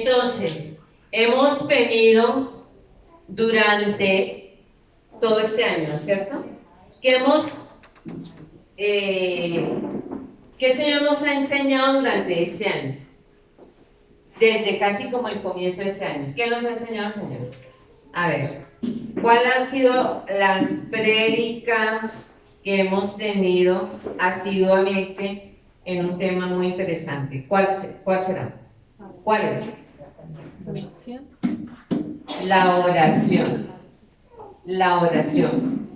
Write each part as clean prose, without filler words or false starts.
Entonces, hemos venido durante todo este año, ¿no es cierto? ¿Qué el Señor nos ha enseñado durante este año? Desde casi como el comienzo de este año. ¿Qué nos ha enseñado el Señor? A ver, ¿cuáles han sido las prédicas que hemos tenido asiduamente en un tema muy interesante? ¿Cuál será? ¿Cuál es? La oración. La oración.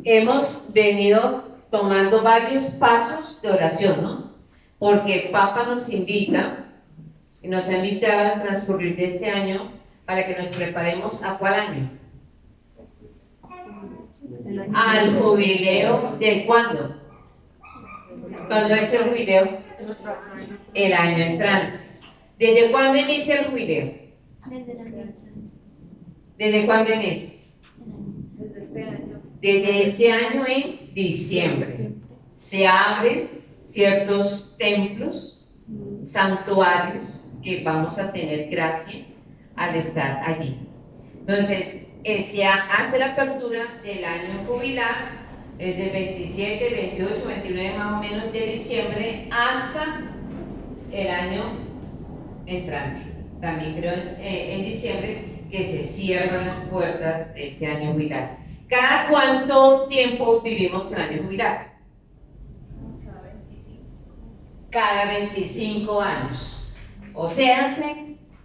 Hemos venido tomando varios pasos de oración, ¿no? Porque el Papa nos invita y nos ha invitado al transcurrir de este año para que nos preparemos ¿a cuál año? Al jubileo ¿de cuándo? ¿Cuándo es el jubileo? El año entrante. ¿Desde cuándo inicia el jubileo? ¿Desde cuándo inicia? Desde este año. Desde este año en diciembre. Se abren ciertos templos, santuarios, que vamos a tener gracia al estar allí. Entonces, se hace la apertura del año jubilar desde el 27, 28, 29 más o menos de diciembre hasta el año entrante. También creo en diciembre que se cierran las puertas de este año jubilar. ¿Cada cuánto tiempo vivimos el año jubilar? Cada 25 años. O sea,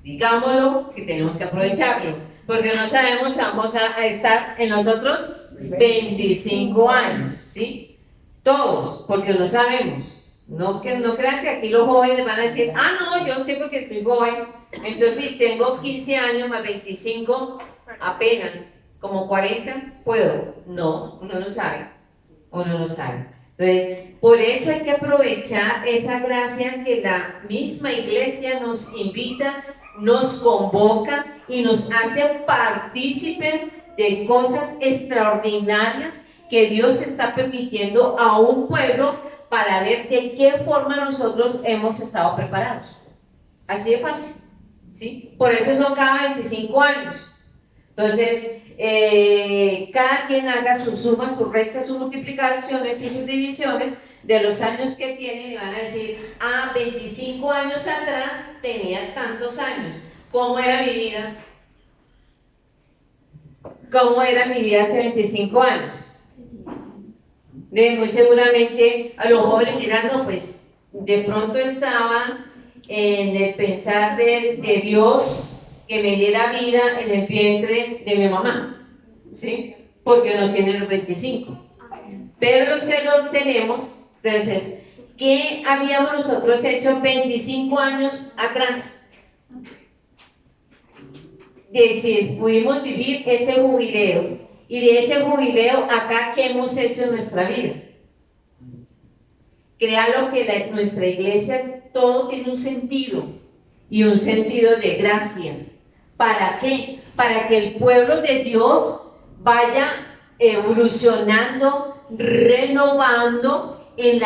digámoslo, que tenemos que aprovecharlo, porque no sabemos si vamos a estar en los otros 25 años, ¿sí? Todos, porque no sabemos. No crean que aquí los jóvenes van a decir, ah, no, yo sé porque estoy joven, entonces si tengo 15 años más 25, apenas, como 40, puedo. No, uno no sabe, uno no sabe. Entonces, por eso hay que aprovechar esa gracia que la misma iglesia nos invita, nos convoca y nos hace partícipes de cosas extraordinarias que Dios está permitiendo a un pueblo para ver de qué forma nosotros hemos estado preparados. Así de fácil, ¿sí? Por eso son cada 25 años. Entonces, cada quien haga sus sumas, sus restas, sus multiplicaciones y sus divisiones de los años que tienen y van a decir, 25 años atrás tenía tantos años. ¿Cómo era mi vida? ¿Cómo era mi vida hace 25 años? Muy seguramente a los jóvenes dirán, no, pues de pronto estaba en el pensar de Dios que me diera vida en el vientre de mi mamá, ¿sí? Porque no tienen los 25. Pero los que los tenemos, entonces, ¿qué habíamos nosotros hecho 25 años atrás? Si pudimos vivir ese jubileo, y de ese jubileo acá, ¿qué hemos hecho en nuestra vida? Créalo que nuestra iglesia todo tiene un sentido, y un sentido de gracia. ¿Para qué? Para que el pueblo de Dios vaya evolucionando, renovando en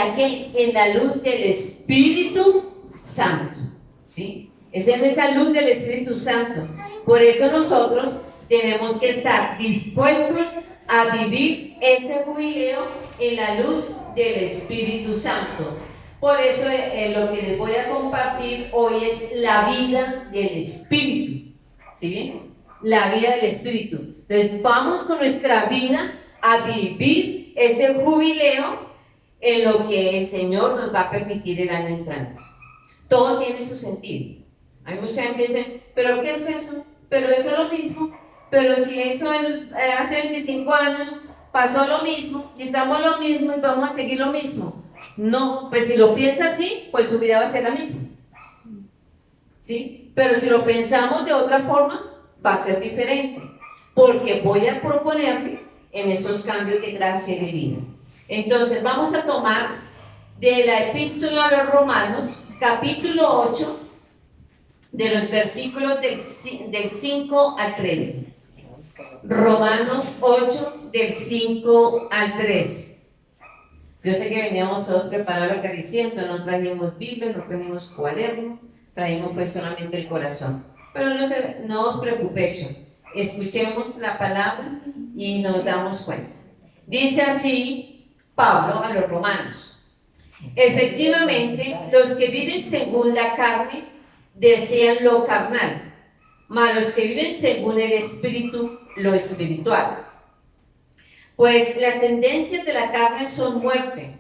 la luz del Espíritu Santo, ¿sí? Esa es esa luz del Espíritu Santo. Por eso nosotros tenemos que estar dispuestos a vivir ese jubileo en la luz del Espíritu Santo. Por eso lo que les voy a compartir hoy es la vida del Espíritu. ¿Sí bien? La vida del Espíritu. Entonces vamos con nuestra vida a vivir ese jubileo en lo que el Señor nos va a permitir el año entrante. Todo tiene su sentido. Hay mucha gente que dice, ¿pero qué es eso? Pero eso es lo mismo. Pero si eso hace 25 años pasó lo mismo y estamos lo mismo y vamos a seguir lo mismo. No, pues si lo piensa así, pues su vida va a ser la misma. ¿Sí? Pero si lo pensamos de otra forma, va a ser diferente, porque voy a proponerme en esos cambios de gracia divina. Entonces vamos a tomar de la epístola a los Romanos, capítulo 8, de los versículos del 5 al 13. Romanos 8, del 5 al 13. Yo sé que veníamos todos preparados acá diciendo, no trajimos Biblia, no trajimos cuaderno, traemos pues solamente el corazón. Pero no os preocupéis, escuchemos la palabra y nos damos cuenta. Dice así Pablo a los romanos: efectivamente, los que viven según la carne desean lo carnal, mas los que viven según el Espíritu, lo espiritual. Pues las tendencias de la carne son muerte,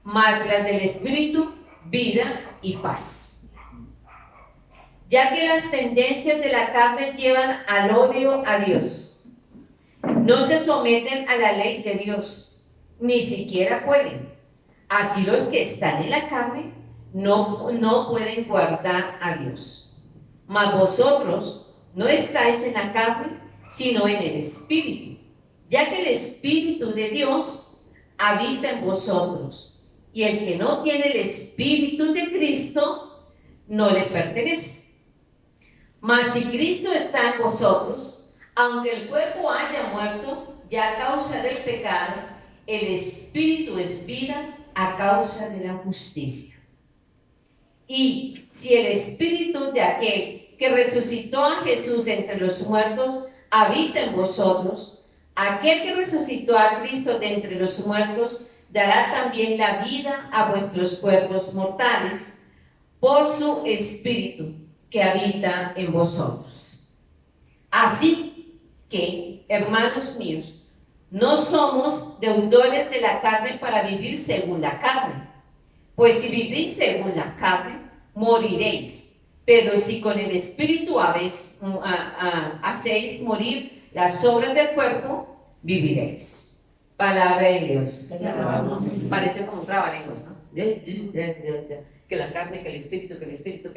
mas las del Espíritu, vida y paz. Ya que las tendencias de la carne llevan al odio a Dios, no se someten a la ley de Dios, ni siquiera pueden. Así los que están en la carne no pueden guardar a Dios. Mas vosotros no estáis en la carne, sino en el Espíritu, ya que el Espíritu de Dios habita en vosotros, y el que no tiene el Espíritu de Cristo no le pertenece. Mas si Cristo está en vosotros, aunque el cuerpo haya muerto ya a causa del pecado, el Espíritu es vida a causa de la justicia. Y si el Espíritu de aquel que resucitó a Jesús entre los muertos habita en vosotros, aquel que resucitó a Cristo de entre los muertos dará también la vida a vuestros cuerpos mortales por su Espíritu que habita en vosotros. Así que, hermanos míos, no somos deudores de la carne para vivir según la carne, pues si vivís según la carne, moriréis. Pero si con el Espíritu hacéis morir las obras del cuerpo, viviréis. Palabra de Dios. Parece como un trabalenguas, ¿no? Que la carne, que el espíritu, que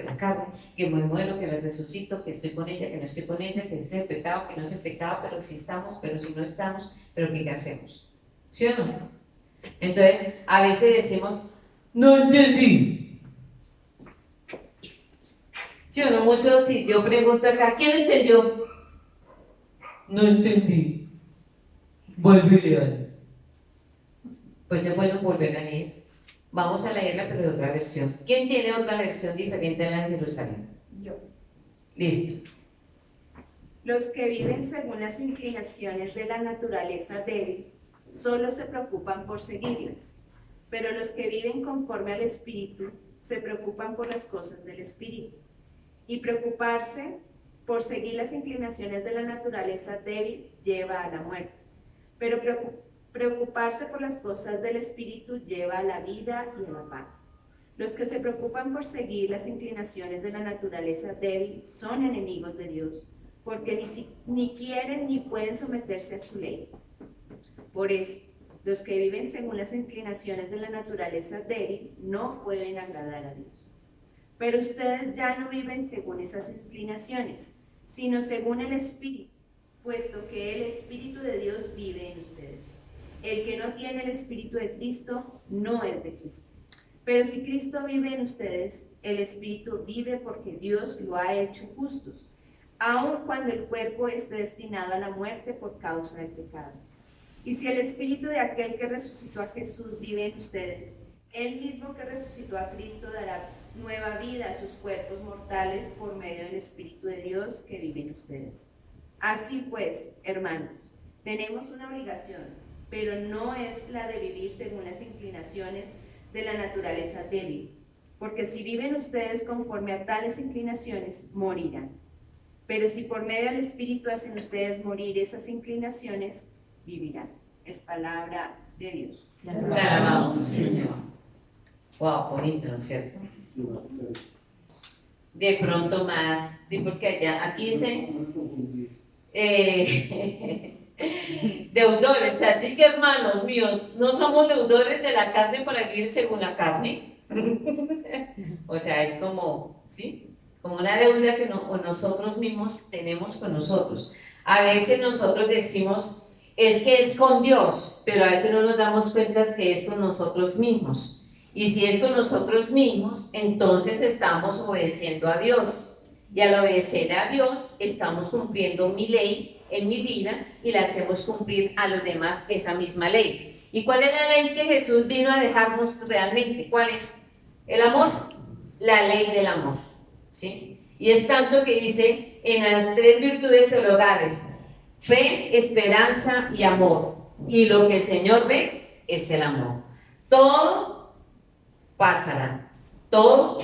la carne, que me muero, que me resucito, que estoy con ella, que no estoy con ella, que es el pecado, que no es el pecado, pero si estamos, pero si no estamos, pero ¿qué hacemos? ¿Sí o no? Entonces, a veces decimos, no entendí. ¿Sí o no? Muchos, si yo pregunto acá, ¿quién entendió? No entendí. Vuelve a leer. Pues es bueno volver a leer. Vamos a leerla, pero de otra versión. ¿Quién tiene otra versión diferente a la de Jerusalén? Yo. Listo. Los que viven según las inclinaciones de la naturaleza débil solo se preocupan por seguirlas, pero los que viven conforme al Espíritu se preocupan por las cosas del Espíritu. Y preocuparse por seguir las inclinaciones de la naturaleza débil lleva a la muerte, pero preocuparse por las cosas del Espíritu lleva a la vida y a la paz. Los que se preocupan por seguir las inclinaciones de la naturaleza débil son enemigos de Dios, porque ni quieren ni pueden someterse a su ley. Por eso, los que viven según las inclinaciones de la naturaleza débil no pueden agradar a Dios. Pero ustedes ya no viven según esas inclinaciones, sino según el Espíritu, puesto que el Espíritu de Dios vive en ustedes. El que no tiene el Espíritu de Cristo no es de Cristo. Pero si Cristo vive en ustedes, el Espíritu vive porque Dios lo ha hecho justos, aun cuando el cuerpo esté destinado a la muerte por causa del pecado. Y si el Espíritu de aquel que resucitó a Jesús vive en ustedes, el mismo que resucitó a Cristo dará nueva vida a sus cuerpos mortales por medio del Espíritu de Dios que vive en ustedes. Así pues, hermanos, tenemos una obligación, pero no es la de vivir según las inclinaciones de la naturaleza débil, porque si viven ustedes conforme a tales inclinaciones, morirán. Pero si por medio del Espíritu hacen ustedes morir esas inclinaciones, vivirán. Es palabra de Dios. Te alabamos, Señor. Wow, bonito, ¿no es cierto? De pronto más, sí, porque aquí dice deudores, así que hermanos míos, no somos deudores de la carne para vivir según la carne. O sea, es como, ¿sí? Como una deuda que nosotros mismos tenemos con nosotros. A veces nosotros decimos, es que es con Dios, pero a veces no nos damos cuenta que es con nosotros mismos. Y si es con nosotros mismos, entonces estamos obedeciendo a Dios. Y al obedecer a Dios, estamos cumpliendo mi ley en mi vida y la hacemos cumplir a los demás esa misma ley. ¿Y cuál es la ley que Jesús vino a dejarnos realmente? ¿Cuál es? El amor. La ley del amor. ¿sí? Y es tanto que dice en las 3 virtudes teologales: fe, esperanza y amor. Y lo que el Señor ve es el amor. Todo pasará, todo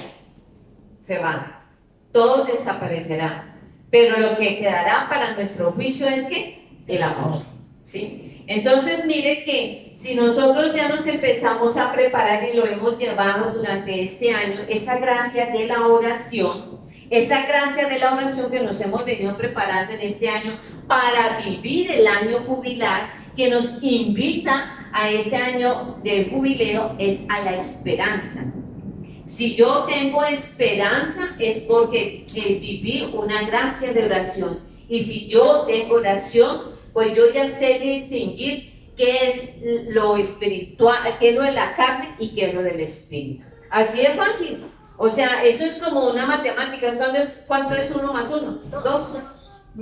se va, todo desaparecerá, pero lo que quedará para nuestro juicio es que el amor, ¿sí? Entonces mire que si nosotros ya nos empezamos a preparar y lo hemos llevado durante este año, esa gracia de la oración, que nos hemos venido preparando en este año para vivir el año jubilar, que nos invita a ese año del jubileo, es a la esperanza. Si yo tengo esperanza es porque viví una gracia de oración. Y si yo tengo oración, pues yo ya sé distinguir qué es lo espiritual, qué es lo de la carne y qué es lo del espíritu. Así de fácil. O sea, eso es como una matemática. ¿Cuánto es 1 más 1? 2.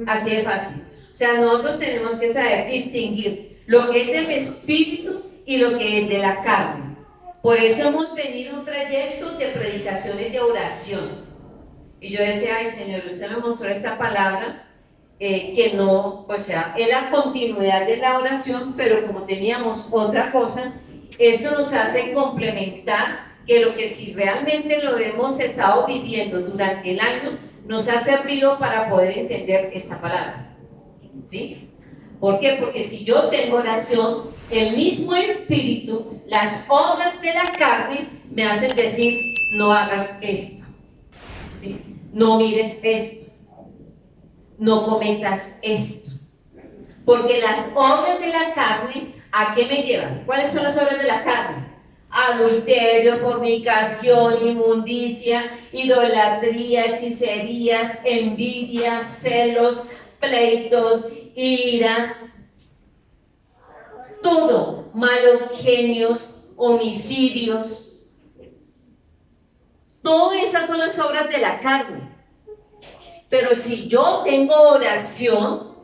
Así de fácil. O sea, nosotros tenemos que saber distinguir lo que es del espíritu y lo que es de la carne. Por eso hemos venido un trayecto de predicaciones de oración. Y yo decía: ay, Señor, usted me mostró esta palabra, que no, o sea, es la continuidad de la oración, pero como teníamos otra cosa, esto nos hace complementar que lo que si realmente lo hemos estado viviendo durante el año, nos ha servido para poder entender esta palabra, ¿sí? ¿Por qué? Porque si yo tengo oración, el mismo espíritu, las obras de la carne me hacen decir: no hagas esto, ¿sí? No mires esto, no cometas esto. Porque las obras de la carne, ¿a qué me llevan? ¿Cuáles son las obras de la carne? Adulterio, fornicación, inmundicia, idolatría, hechicerías, envidias, celos, pleitos, iras, todo, malos genios, homicidios. Todas esas son las obras de la carne. Pero si yo tengo oración,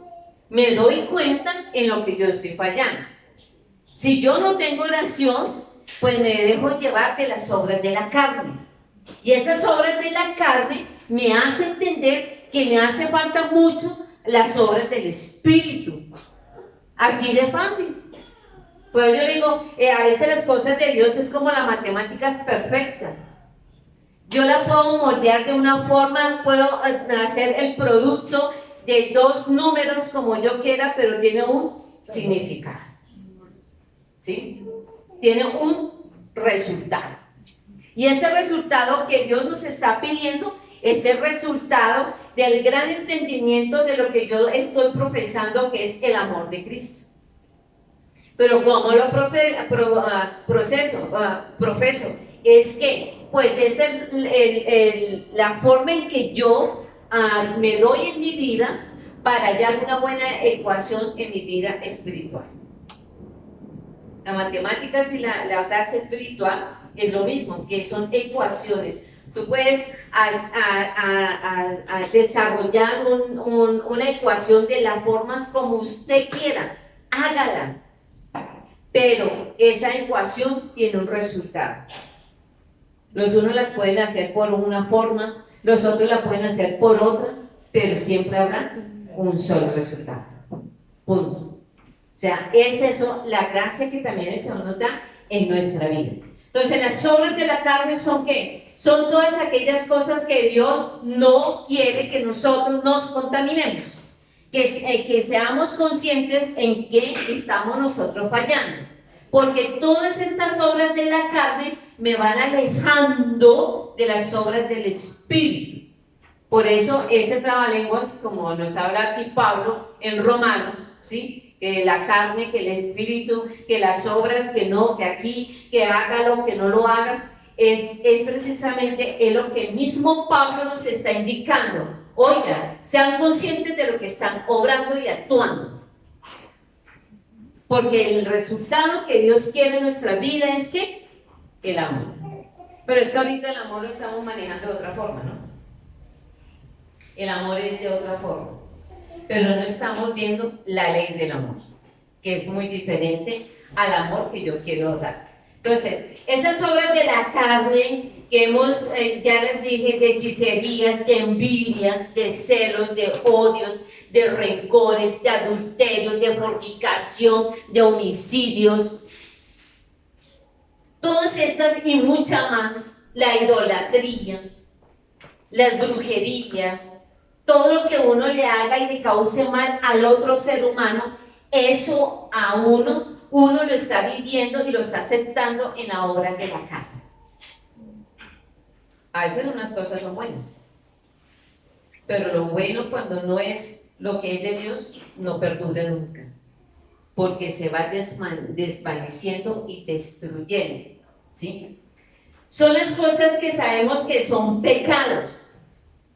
me doy cuenta en lo que yo estoy fallando. Si yo no tengo oración, pues me dejo llevar de las obras de la carne. Y esas obras de la carne me hacen entender que me hace falta mucho las obras del espíritu. Así de fácil. Pues yo digo, a veces las cosas de Dios es como la matemática es perfecta. Yo la puedo moldear de una forma, puedo hacer el producto de 2 números como yo quiera, pero tiene un significado, ¿sí? Tiene un resultado. Y ese resultado que Dios nos está pidiendo es el resultado del gran entendimiento de lo que yo estoy profesando, que es el amor de Cristo. Pero ¿cómo lo profeso? Es que, pues es la forma en que yo me doy en mi vida para hallar una buena ecuación en mi vida espiritual. La matemáticas y la clase espiritual es lo mismo, que son ecuaciones. Tú puedes desarrollar una ecuación de las formas como usted quiera, hágala, pero esa ecuación tiene un resultado. Los unos las pueden hacer por una forma, los otros la pueden hacer por otra, pero siempre habrá un solo resultado. Punto. O sea, es eso la gracia que también el Señor nos da en nuestra vida. Entonces, las obras de la carne son ¿qué? Son todas aquellas cosas que Dios no quiere que nosotros nos contaminemos. Que seamos conscientes en qué estamos nosotros fallando. Porque todas estas obras de la carne me van alejando de las obras del Espíritu. Por eso ese trabalenguas, como nos habla aquí Pablo en Romanos, ¿sí? Que la carne, que el Espíritu, que las obras, que no, que aquí, que hágalo, que no lo hagan, es precisamente lo que mismo Pablo nos está indicando. Oigan, sean conscientes de lo que están obrando y actuando. Porque el resultado que Dios quiere en nuestra vida es que el amor. Pero es que ahorita el amor lo estamos manejando de otra forma, ¿no? El amor es de otra forma. Pero no estamos viendo la ley del amor, que es muy diferente al amor que yo quiero dar. Entonces, esas obras de la carne que hemos, ya les dije, de hechicerías, de envidias, de celos, de odios, de rencores, de adulterios, de fornicación, de homicidios, todas estas y muchas más, la idolatría, las brujerías, todo lo que uno le haga y le cause mal al otro ser humano, eso a uno lo está viviendo y lo está aceptando en la obra de la carne. A veces unas cosas son buenas, pero lo bueno cuando no es lo que es de Dios, no perdura nunca, porque se va desvaneciendo y destruyendo, ¿sí? Son las cosas que sabemos que son pecados,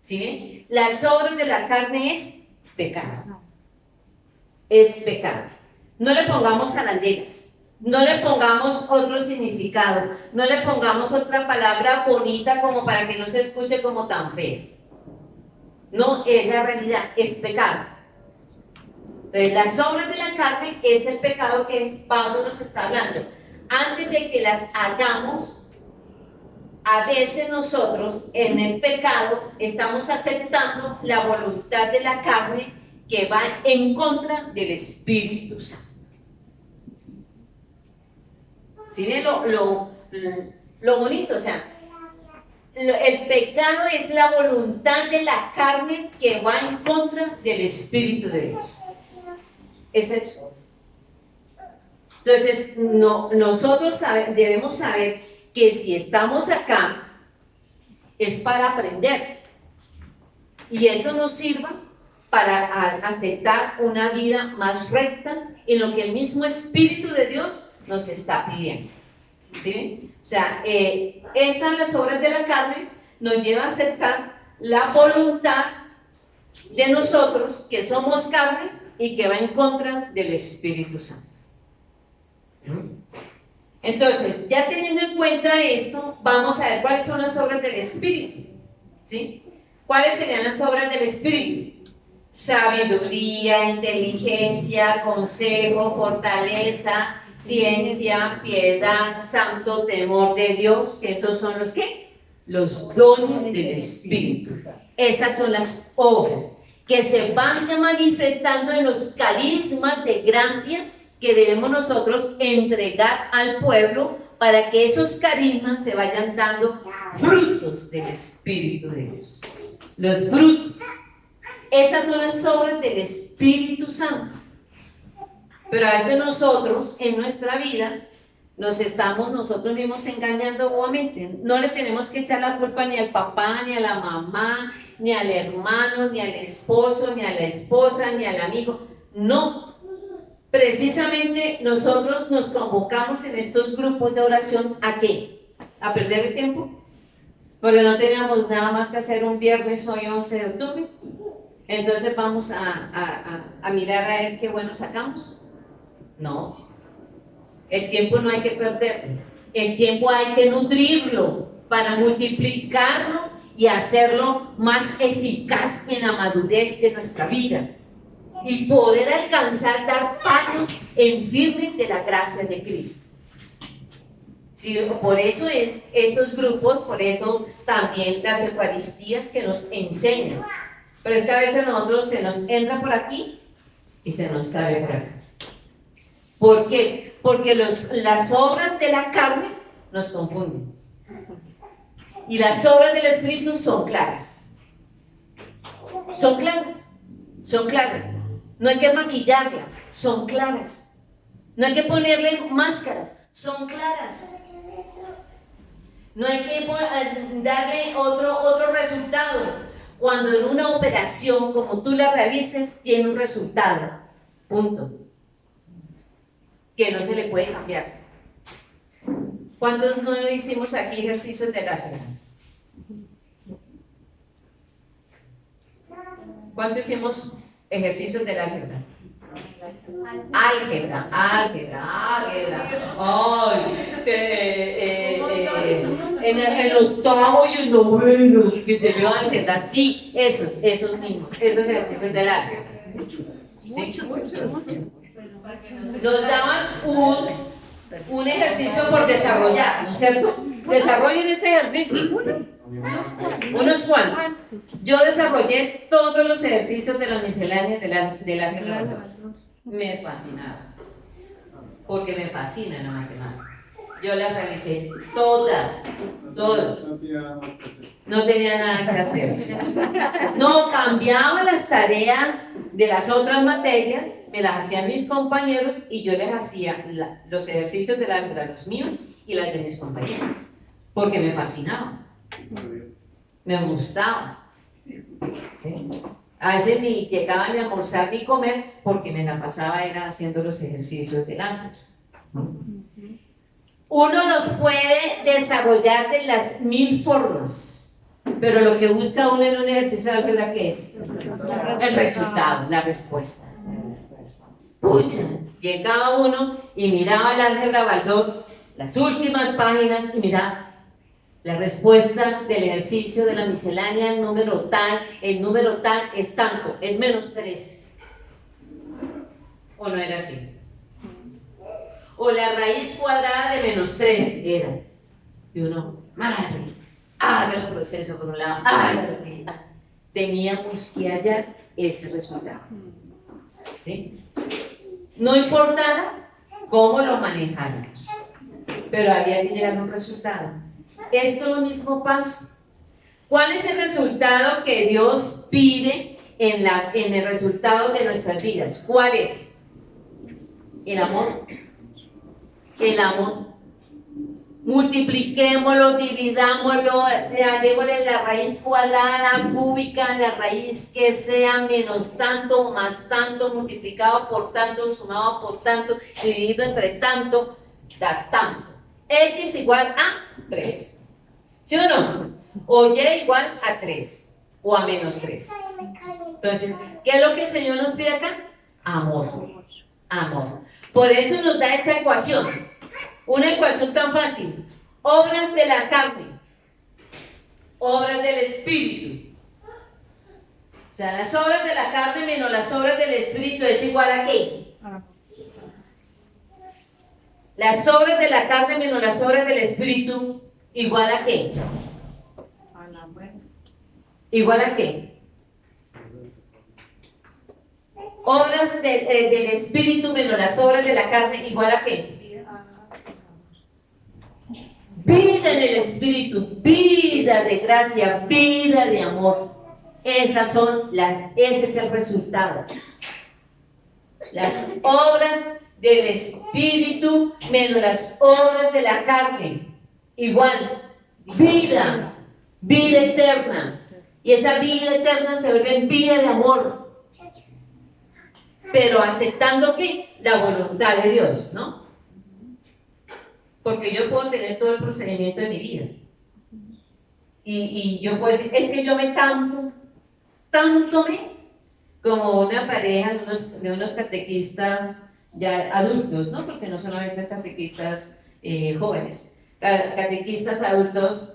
¿sí? Las obras de la carne es pecado. Es pecado. No le pongamos arandelas, no le pongamos otro significado, no le pongamos otra palabra bonita como para que no se escuche como tan feo. No, es la realidad, es pecado. Entonces, las obras de la carne es el pecado que Pablo nos está hablando. Antes de que las hagamos, a veces nosotros en el pecado estamos aceptando la voluntad de la carne que va en contra del Espíritu Santo. ¿Sí ven lo bonito? O sea, el pecado es la voluntad de la carne que va en contra del Espíritu de Dios. Es eso. Entonces, nosotros debemos saber que si estamos acá es para aprender y eso nos sirva para aceptar una vida más recta en lo que el mismo Espíritu de Dios nos está pidiendo. ¿Sí? O sea, estas las obras de la carne nos lleva a aceptar la voluntad de nosotros que somos carne y que va en contra del Espíritu Santo. Entonces, ya teniendo en cuenta esto, vamos a ver cuáles son las obras del Espíritu, ¿sí? ¿Cuáles serían las obras del Espíritu? Sabiduría, inteligencia, consejo, fortaleza, ciencia, piedad, santo temor de Dios. ¿Esos son los qué? Los dones del Espíritu. Esas son las obras que se van manifestando en los carismas de gracia que debemos nosotros entregar al pueblo para que esos carismas se vayan dando frutos del Espíritu de Dios. Los frutos. Esas son las obras del Espíritu Santo. Pero a veces nosotros, en nuestra vida, nos estamos nosotros mismos engañando bobamente. No le tenemos que echar la culpa ni al papá, ni a la mamá, ni al hermano, ni al esposo, ni a la esposa, ni al amigo. No. Precisamente nosotros nos convocamos en estos grupos de oración ¿a qué? ¿A perder el tiempo? Porque no teníamos nada más que hacer un viernes hoy 11 de octubre. Entonces vamos a mirar a ver qué bueno sacamos. No. El tiempo no hay que perderlo. El tiempo hay que nutrirlo para multiplicarlo y hacerlo más eficaz en la madurez de nuestra vida. Y poder alcanzar, dar pasos en firme de la gracia de Cristo. Sí, por eso es estos grupos, por eso también las Eucaristías que nos enseñan. Pero es que a veces nosotros se nos entra por aquí y se nos sale por acá. ¿Por qué? Porque las obras de la carne nos confunden. Y las obras del Espíritu son claras. Son claras. Son claras. No hay que maquillarla, son claras. No hay que ponerle máscaras, son claras. No hay que darle otro resultado. Cuando en una operación, como tú la realices, tiene un resultado. Punto. Que no se le puede cambiar. ¿Cuántos no hicimos aquí ejercicios de álgebra? ¿Cuántos hicimos ejercicios del álgebra? Álgebra. Ay, en el octavo y el noveno que se vio álgebra. Sí, esos mismos, esos ejercicios del álgebra. ¿Sí? Nos daban un ejercicio por desarrollar, ¿no es cierto? Desarrollen ese ejercicio. Unos cuantos. Yo desarrollé todos los ejercicios de las misceláneas de la álgebra. Me fascinaba, porque me fascinan las matemáticas. Yo las realicé todas. No tenía nada que hacer. No, cambiaba las tareas de las otras materias, me las hacían mis compañeros y yo les hacía los ejercicios de los míos y las de mis compañeras, porque me fascinaba, me gustaba. ¿Sí? A veces ni llegaban ni a almorzar ni comer porque me la pasaba era haciendo los ejercicios del álgebra. Uno los puede desarrollar de las 1000 formas, pero lo que busca uno en un ejercicio de álgebra, ¿qué es? El resultado, la respuesta. Pucha, llegaba uno y miraba el álgebra Baldor, las últimas páginas, y miraba la respuesta del ejercicio de la miscelánea, el número tal es tanto, es -3. ¿O no era así? O la raíz cuadrada de -3 era. Y uno, madre, haga el proceso por un lado, haga teníamos que hallar ese resultado. ¿Sí? No importara cómo lo manejáramos, pero había que llegar a un resultado. Esto lo mismo pasa. ¿Cuál es el resultado que Dios pide en el resultado de nuestras vidas? ¿Cuál es? El amor. El amor. Multipliquémoslo, dividámoslo, démosle la raíz cuadrada, cúbica, la raíz que sea menos tanto, más tanto, multiplicado por tanto, sumado por tanto, dividido entre tanto, da tanto. X igual a 3. ¿Sí o no? O Y igual a 3 o a -3. Entonces, ¿qué es lo que el Señor nos pide acá? Amor. Amor. Por eso nos da esa ecuación. Una ecuación tan fácil. Obras de la carne, obras del espíritu. O sea, las obras de la carne menos las obras del espíritu es igual a ¿qué? Las obras de la carne menos las obras del espíritu, ¿igual a qué? ¿Igual a qué? Obras del espíritu menos las obras de la carne, ¿igual a qué? Vida en el espíritu, vida de gracia, vida de amor. Ese es el resultado. Las obras del espíritu menos las obras de la carne. Igual, vida eterna. Y esa vida eterna se vuelve en vida de amor. Pero aceptando ¿qué? La voluntad de Dios, ¿no? Porque yo puedo tener todo el procedimiento de mi vida. Y yo puedo decir, es que yo me tanto me, como una pareja de unos catequistas ya adultos, ¿no? Porque no solamente catequistas jóvenes, catequistas adultos,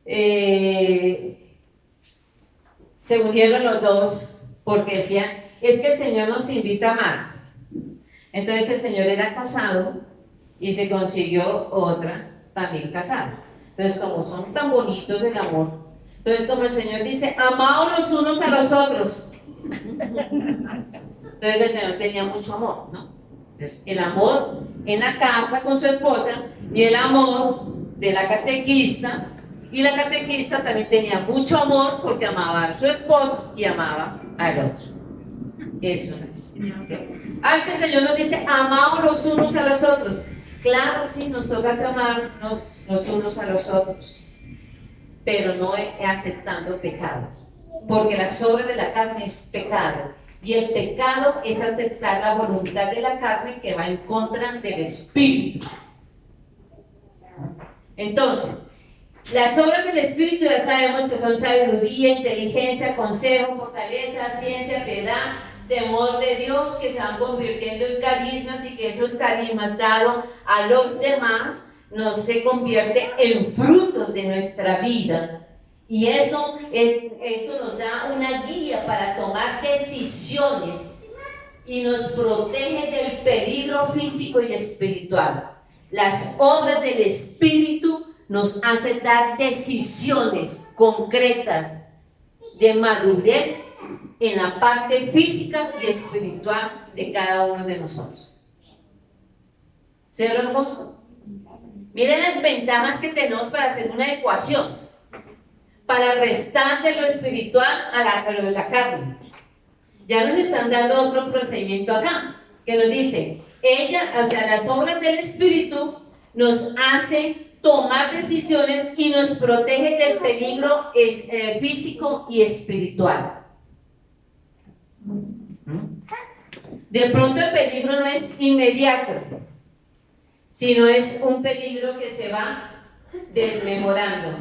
se unieron los dos porque decían, es que el Señor nos invita a amar. Entonces el Señor era casado y se consiguió otra también casada. Entonces, como son tan bonitos del amor, entonces como el Señor dice, amaos los unos a los otros. Entonces el Señor tenía mucho amor, ¿no? Entonces, el amor en la casa con su esposa y el amor de la catequista, y la catequista también tenía mucho amor porque amaba a su esposo y amaba al otro. Eso es. ¿Sí? Es que el Señor nos dice, amaos los unos a los otros. Claro, sí, nos toca amarnos los unos a los otros, pero no aceptando pecado, porque las obras de la carne es pecado, y el pecado es aceptar la voluntad de la carne que va en contra del espíritu. Entonces, las obras del espíritu ya sabemos que son sabiduría, inteligencia, consejo, fortaleza, ciencia, piedad, temor de Dios, que se van convirtiendo en carismas, y que esos carismas dados a los demás nos se convierte en frutos de nuestra vida, y esto nos da una guía para tomar decisiones y nos protege del peligro físico y espiritual. Las obras del Espíritu nos hacen dar decisiones concretas de madurez en la parte física y espiritual de cada uno de nosotros. ¿Sí, lo hermoso? Miren las ventajas que tenemos para hacer una ecuación, para restar de lo espiritual a la carne. Ya nos están dando otro procedimiento acá, que nos dice, las obras del Espíritu nos hacen tomar decisiones y nos protege del peligro físico y espiritual. De pronto el peligro no es inmediato, sino es un peligro que se va desmejorando,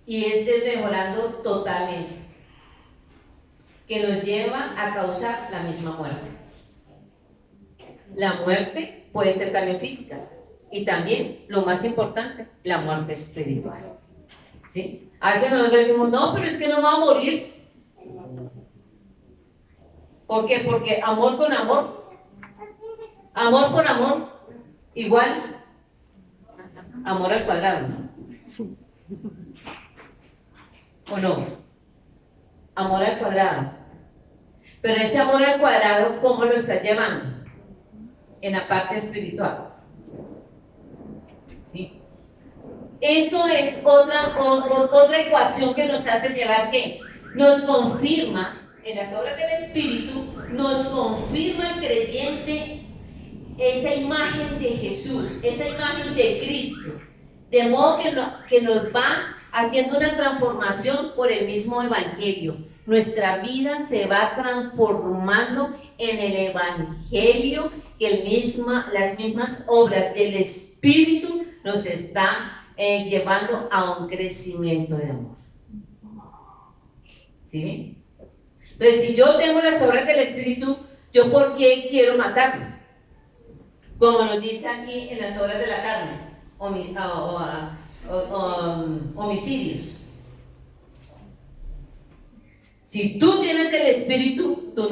y es desmejorando totalmente, que nos lleva a causar la misma muerte. La muerte puede ser también física, y también, lo más importante, la muerte espiritual. ¿Sí? A veces nosotros decimos, no, pero es que no va a morir. ¿Por qué? Porque amor con amor, amor por amor, igual amor al cuadrado, ¿no? ¿O no? Amor al cuadrado. Pero ese amor al cuadrado, ¿cómo lo estás llevando? En la parte espiritual. ¿Sí? Esto es otra ecuación que nos hace llevar, ¿qué? Nos confirma, en las obras del Espíritu, nos confirma el creyente esa imagen de Jesús, esa imagen de Cristo, de modo que nos va haciendo una transformación por el mismo Evangelio. Nuestra vida se va transformando en el Evangelio, que las mismas obras del Espíritu nos están llevando a un crecimiento de amor. ¿Sí? Entonces, si yo tengo las obras del Espíritu, ¿yo por qué quiero matarlo? Como nos dice aquí en las obras de la carne, homicidios. Si tú tienes el Espíritu, tú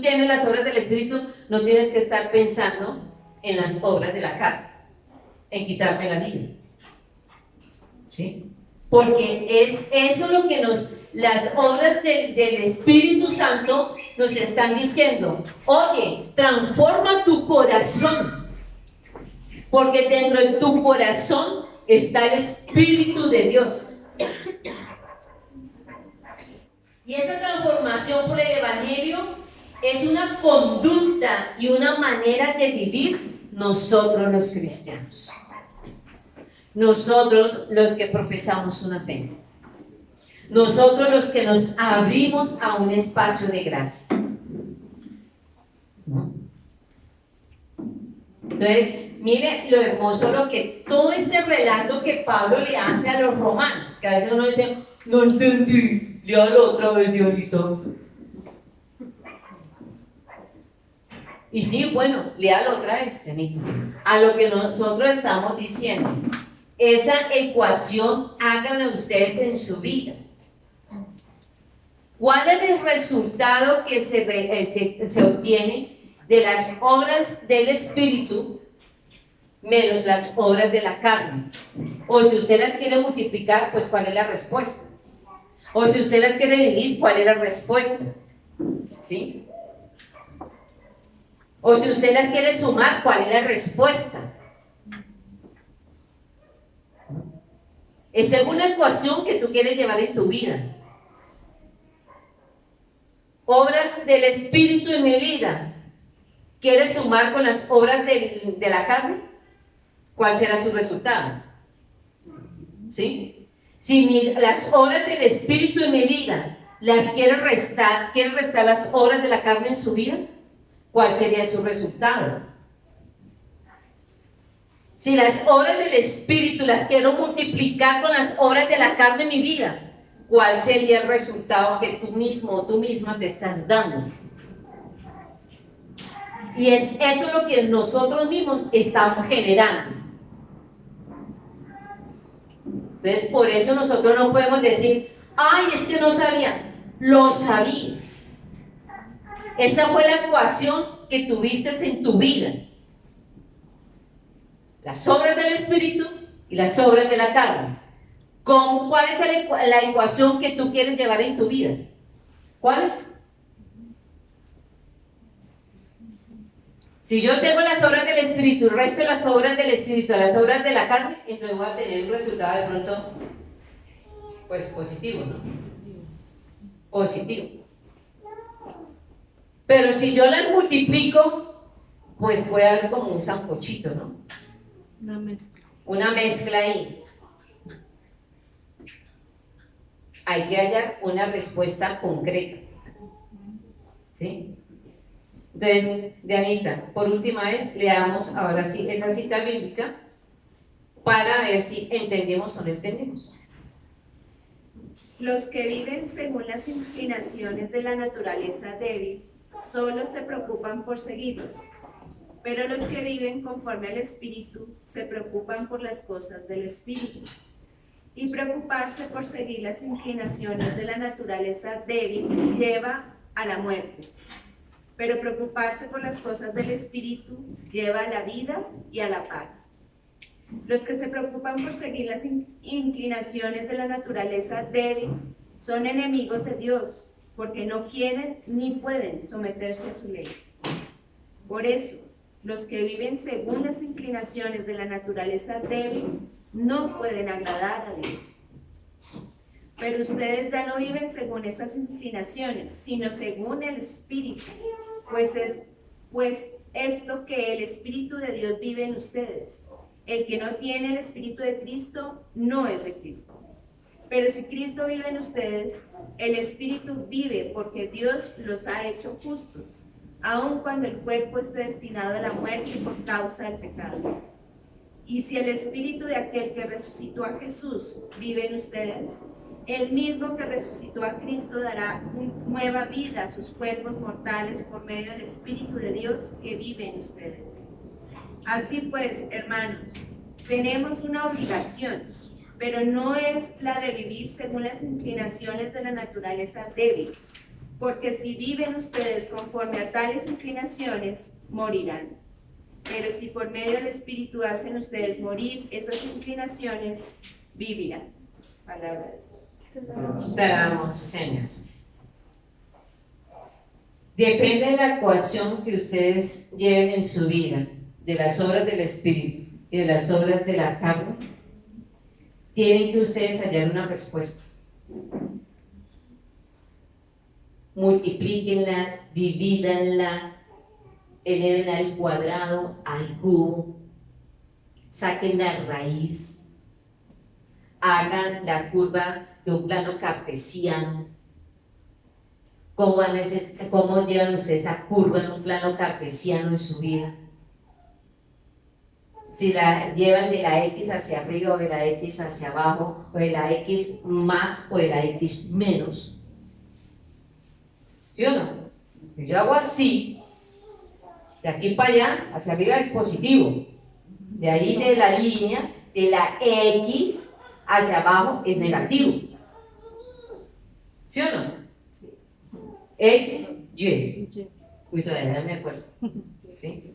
tienes las obras del Espíritu, no tienes que estar pensando en las obras de la carne, en quitarme la vida. ¿Sí? Porque es eso lo que las obras del Espíritu Santo nos están diciendo. Oye, transforma tu corazón, porque dentro de tu corazón está el Espíritu de Dios. Y esa transformación por el Evangelio es una conducta y una manera de vivir nosotros los cristianos. Nosotros los que profesamos una fe. Nosotros los que nos abrimos a un espacio de gracia. Entonces, mire lo hermoso, todo este relato que Pablo le hace a los romanos, que a veces uno dice, no entendí, léalo otra vez, Diosito. Y sí, bueno, léalo otra vez, Janito. A lo que nosotros estamos diciendo, esa ecuación háganla ustedes en su vida. ¿Cuál es el resultado que se obtiene de las obras del Espíritu menos las obras de la carne? O si usted las quiere multiplicar, pues ¿cuál es la respuesta? O si usted las quiere dividir, ¿cuál es la respuesta? ¿Sí? O si usted las quiere sumar, ¿cuál es la respuesta? Esa es una ecuación que tú quieres llevar en tu vida. Obras del Espíritu en mi vida. ¿Quieres sumar con las obras de la carne? ¿Cuál será su resultado? ¿Sí? Si las obras del Espíritu en mi vida las quiere restar las obras de la carne en su vida, ¿cuál sería su resultado? Si las obras del Espíritu las quiero multiplicar con las obras de la carne en mi vida, ¿cuál sería el resultado que tú mismo o tú misma te estás dando? Y es eso lo que nosotros mismos estamos generando. Entonces, por eso nosotros no podemos decir, ay, es que no sabía. Lo sabías. Esa fue la ecuación que tuviste en tu vida. las obras del Espíritu y las obras de la carne. ¿Cuál es la ecuación que tú quieres llevar en tu vida? ¿Cuál es? Si yo tengo las obras del Espíritu, el resto de las obras del Espíritu a las obras de la carne, entonces voy a tener un resultado de pronto, pues positivo, ¿no? Positivo. Pero si yo las multiplico, pues puede haber como un sancochito, ¿no? Una mezcla ahí. Hay que hallar una respuesta concreta. ¿Sí? Entonces, Dianita, por última vez, le damos ahora sí esa cita bíblica para ver si entendemos o no entendemos. Los que viven según las inclinaciones de la naturaleza débil solo se preocupan por seguirlas, pero los que viven conforme al Espíritu se preocupan por las cosas del Espíritu. Y preocuparse por seguir las inclinaciones de la naturaleza débil lleva a la muerte, pero preocuparse por las cosas del Espíritu lleva a la vida y a la paz. Los que se preocupan por seguir las inclinaciones de la naturaleza débil son enemigos de Dios, porque no quieren ni pueden someterse a su ley. Por eso, los que viven según las inclinaciones de la naturaleza débil no pueden agradar a Dios. Pero ustedes ya no viven según esas inclinaciones, sino según el Espíritu, pues esto que el Espíritu de Dios vive en ustedes. El que no tiene el Espíritu de Cristo no es de Cristo. Pero si Cristo vive en ustedes, el Espíritu vive porque Dios los ha hecho justos, aun cuando el cuerpo esté destinado a la muerte por causa del pecado. Y si el Espíritu de aquel que resucitó a Jesús vive en ustedes, el mismo que resucitó a Cristo dará nueva vida a sus cuerpos mortales por medio del Espíritu de Dios que vive en ustedes. Así pues, hermanos, tenemos una obligación, pero no es la de vivir según las inclinaciones de la naturaleza débil, porque si viven ustedes conforme a tales inclinaciones, morirán. Pero si por medio del Espíritu hacen ustedes morir esas inclinaciones, vivirán. Palabra de Dios. Te damos, Señor. Depende de la ecuación que ustedes lleven en su vida, de las obras del Espíritu y de las obras de la carne, tienen que ustedes hallar una respuesta. Multiplíquenla, divídanla, eleven al cuadrado, al cubo, saquen la raíz, hagan la curva de un plano cartesiano. ¿Cómo llevan ustedes esa curva en un plano cartesiano en su vida? Si la llevan de la X hacia arriba o de la X hacia abajo, o de la X más o de la X menos. ¿Sí o no? Yo hago así, de aquí para allá, hacia arriba es positivo. De ahí de la línea, de la X hacia abajo es negativo. ¿Sí o no? Sí. X, Y. Uy, todavía no me acuerdo. ¿Sí?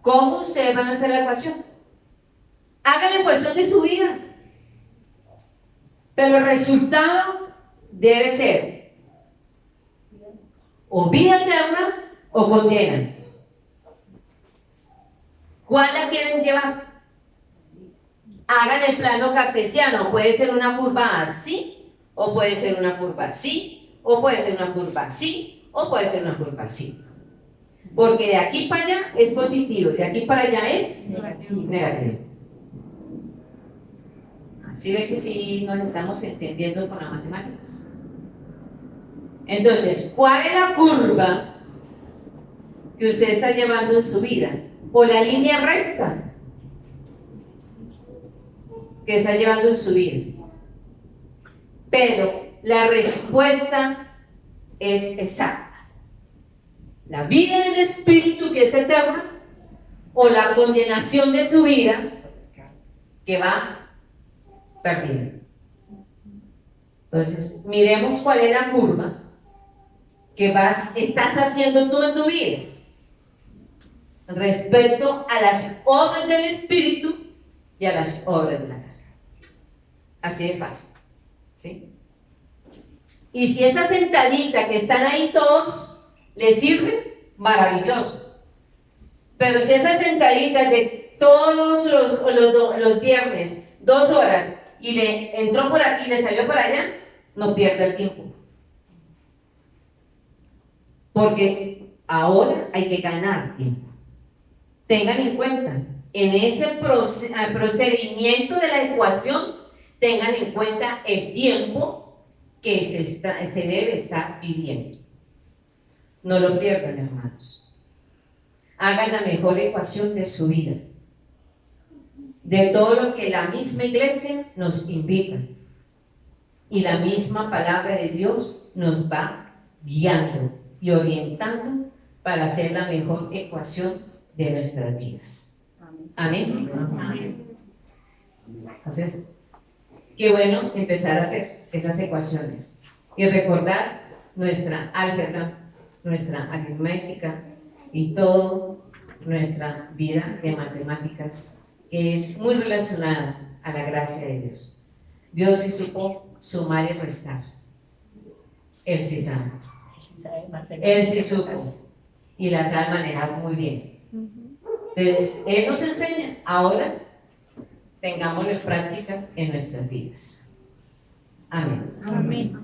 ¿Cómo ustedes van a hacer la ecuación? Hagan la ecuación de su vida. Pero el resultado debe ser o vida eterna o condena. ¿Cuál la quieren llevar? Hagan el plano cartesiano. Puede ser una curva así, o puede ser una curva así, o puede ser una curva así, o puede ser una curva así. Porque de aquí para allá es positivo, de aquí para allá es negativo. Así ve que sí nos estamos entendiendo con las matemáticas. Entonces, ¿cuál es la curva que usted está llevando en su vida? ¿O la línea recta que está llevando en su vida? Pero la respuesta es exacta. La vida en el Espíritu, que es eterna, o la condenación de su vida, que va perdiendo. Entonces, miremos cuál es la curva que estás haciendo tú en tu vida. respecto a las obras del Espíritu y a las obras de la carne. Así de fácil, ¿sí? Y si esa sentadita que están ahí todos les sirve, maravilloso. Pero si esa sentadita de todos los viernes, 2 horas, y le entró por aquí y le salió por allá, no pierda el tiempo. Porque ahora hay que ganar tiempo. Tengan en cuenta, en ese procedimiento de la ecuación, tengan en cuenta el tiempo que se debe estar viviendo. No lo pierdan, hermanos. Hagan la mejor ecuación de su vida, de todo lo que la misma iglesia nos invita. Y la misma palabra de Dios nos va guiando y orientando para hacer la mejor ecuación de nuestras vidas. Amén. Amén. Entonces, qué bueno empezar a hacer esas ecuaciones y recordar nuestra álgebra, nuestra aritmética y toda nuestra vida de matemáticas, que es muy relacionada a la gracia de Dios. Dios sí supo sumar y restar. Él sí sabe. Él sí supo y la sabe manejar muy bien. Entonces, Él nos enseña. Ahora, tengámoslo en práctica en nuestras vidas. Amén. Amén.